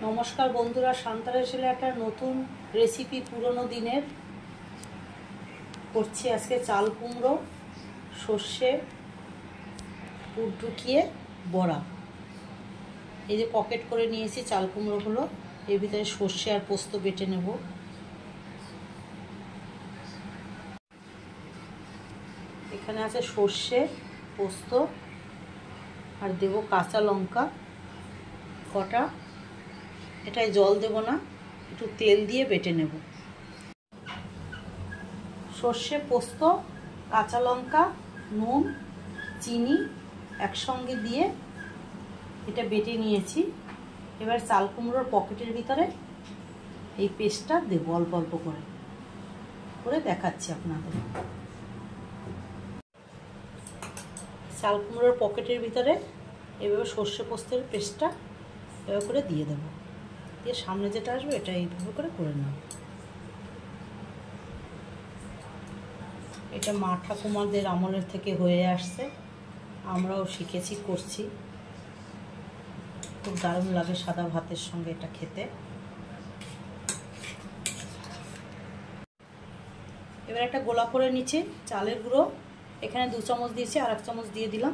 নমস্কার বন্ধুরা, শান্তারা ছেলে একটা নতুন রেসিপি পুরনো দিনের করছি। আজকে চাল কুমড়ো সর্ষে পুর ঢুকিয়ে বড়া। এই যে পকেট করে নিয়েছি চাল কুমড়োগুলো, এর ভিতরে সর্ষে আর পোস্ত বেটে নেব। এখানে আছে সর্ষে, পোস্ত আর দেব কাঁচা লঙ্কা কটা। এটায় জল দেব না, একটু তেল দিয়ে বেটে নেব। সর্ষে, পোস্ত, কাঁচা লঙ্কা, নুন, চিনি একসঙ্গে দিয়ে এটা বেটে নিয়েছি। এবার চাল কুমড়োর পকেটের ভিতরে এই পেস্টটা দেব অল্প অল্প করে দেখাচ্ছি আপনাদের। চাল কুমড়োর পকেটের ভিতরে এভাবে সর্ষে পোস্তের পেস্টটা এভাবে করে দিয়ে দেব, দিয়ে সামনে যেটা আসবে এটা এইভাবে করে নেব। এটা মা ঠাকুমাদের আমলের থেকে হয়ে আসছে, আমরাও শিখেছি, করছি। খুব দারুণ লাগে সাদা ভাতের সঙ্গে এটা খেতে। এবার একটা গোলা করে নিচ্ছি চালের গুঁড়ো। এখানে 2 চামচ দিয়েছি, আর 1 চামচ দিয়ে দিলাম।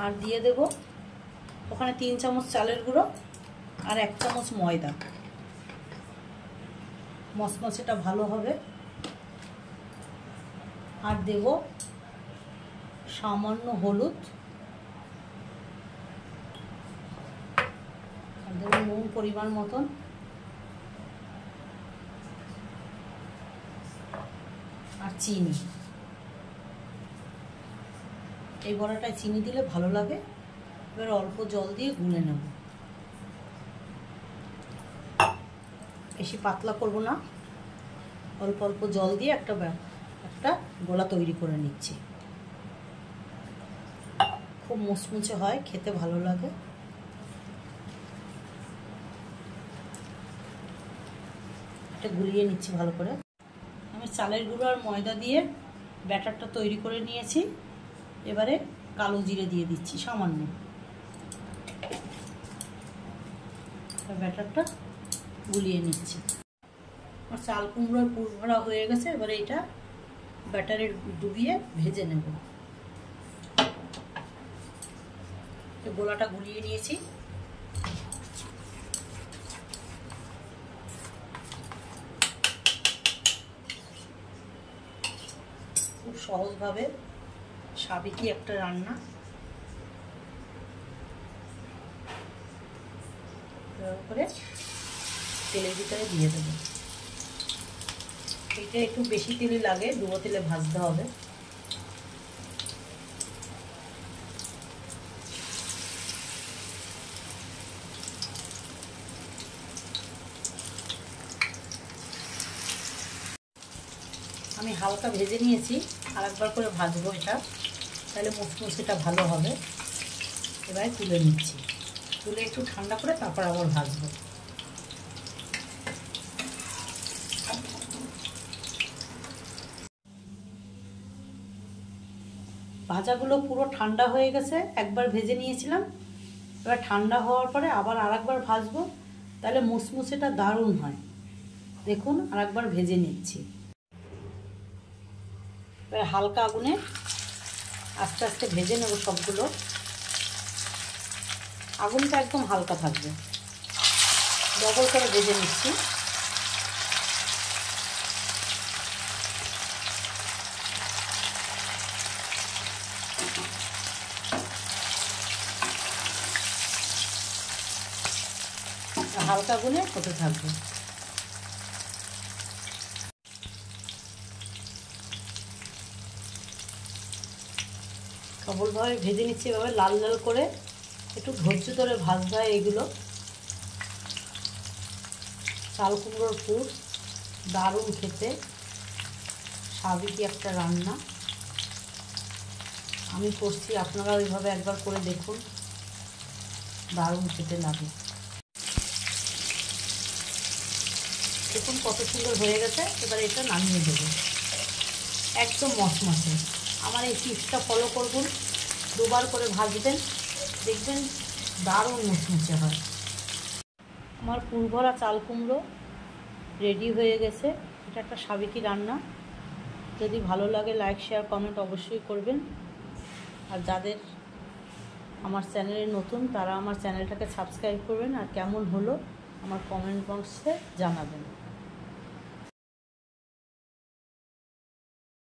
আর দিয়ে দেব ওখানে 3 চামচ চালের গুঁড়ো আর 1 চামচ ময়দা। মচমচেটা ভালো হবে। আর দেব সামান্য হলুদ, আর দেব নুন পরিমাণ মতন, আর চিনি। এই বড়াটায় চিনি দিলে ভালো লাগে। এবার অল্প জল দিয়ে গুলে নেব, বেশি পাতলা করব না, অল্প অল্প জল দিয়ে একটা গোলা তৈরি করে নিচ্ছি। খুব মুচমুচে হয়, খেতে ভালো লাগে। এটা গুলিয়ে নিচ্ছি ভালো করে। আমি চালের গুঁড়ো আর ময়দা দিয়ে ব্যাটারটা তৈরি করে নিয়েছি। এবারে কালো জিরে দিয়ে দিচ্ছি সামান্য। ব্যাটারটা গুলিয়ে নিচ্ছি। আমার চাল কুমড়োর পুর ভরা হয়ে গেছে। এবারে এটা ব্যাটারে ডুবিয়ে ভেজে নেব। গোলাটা গুলিয়ে নিয়েছি। খুব সহজভাবে সাবেকি একটা রান্না। করে তেলের ভিতরে দিয়ে দেবো। এটা একটু বেশি তেলে লাগে, ডুবো তেলে ভাজতে হবে। আমি হালকা ভেজে নিয়েছি, আর একবার করে ভাজবো এটা, তাহলে মুচমুচেটা ভালো হবে। এবার তুলে নিচ্ছি, তুলে একটু ঠান্ডা করে তারপর আবার ভাজবো। ভাজাগুলো পুরো ঠান্ডা হয়ে গেছে, একবার ভেজে নিয়েছিলাম। এবার ঠান্ডা হওয়ার পরে আবার আরেকবার ভাজবো, তাহলে মুচমুচেটা দারুণ হয়। দেখুন, আরেকবার ভেজে নিচ্ছি। এবার হালকা আগুনে আস্তে আস্তে ভেজে নেব সবগুলো। আগুনটা একদম হালকা থাকবে। ডবল করে ভেজে নিচ্ছি। হালকা আগুনে হতে থাকবে। কেবলভাবে ভেজে নিচ্ছি, এভাবে লাল লাল করে। একটু ধৈর্য ধরে ভাজতে হয় এগুলো। চাল কুমড়োর পুর দারুণ খেতে, সাবেকি একটা রান্না। আমি করছি, আপনারা ওইভাবে একবার করে দেখুন, দারুণ খেতে লাগে। দেখুন কত সুন্দর হয়ে গেছে। এবার এটা নামিয়ে দেবো। একদম মচমচে। আমার এই টিপসটা ফলো করবেন, দুবার করে ভাজবেন, দেখবেন দারুণ মুচমুচে হয়। আমার পুরভরা চাল কুমড়ো রেডি হয়ে গেছে। এটা একটা সাবেকি রান্না। যদি ভালো লাগে লাইক শেয়ার কমেন্ট অবশ্যই করবেন। আর যাদের আমার চ্যানেলে নতুন তারা আমার চ্যানেলটাকে সাবস্ক্রাইব করবেন। আর কেমন হলো আমার কমেন্ট বক্সে জানাবেন।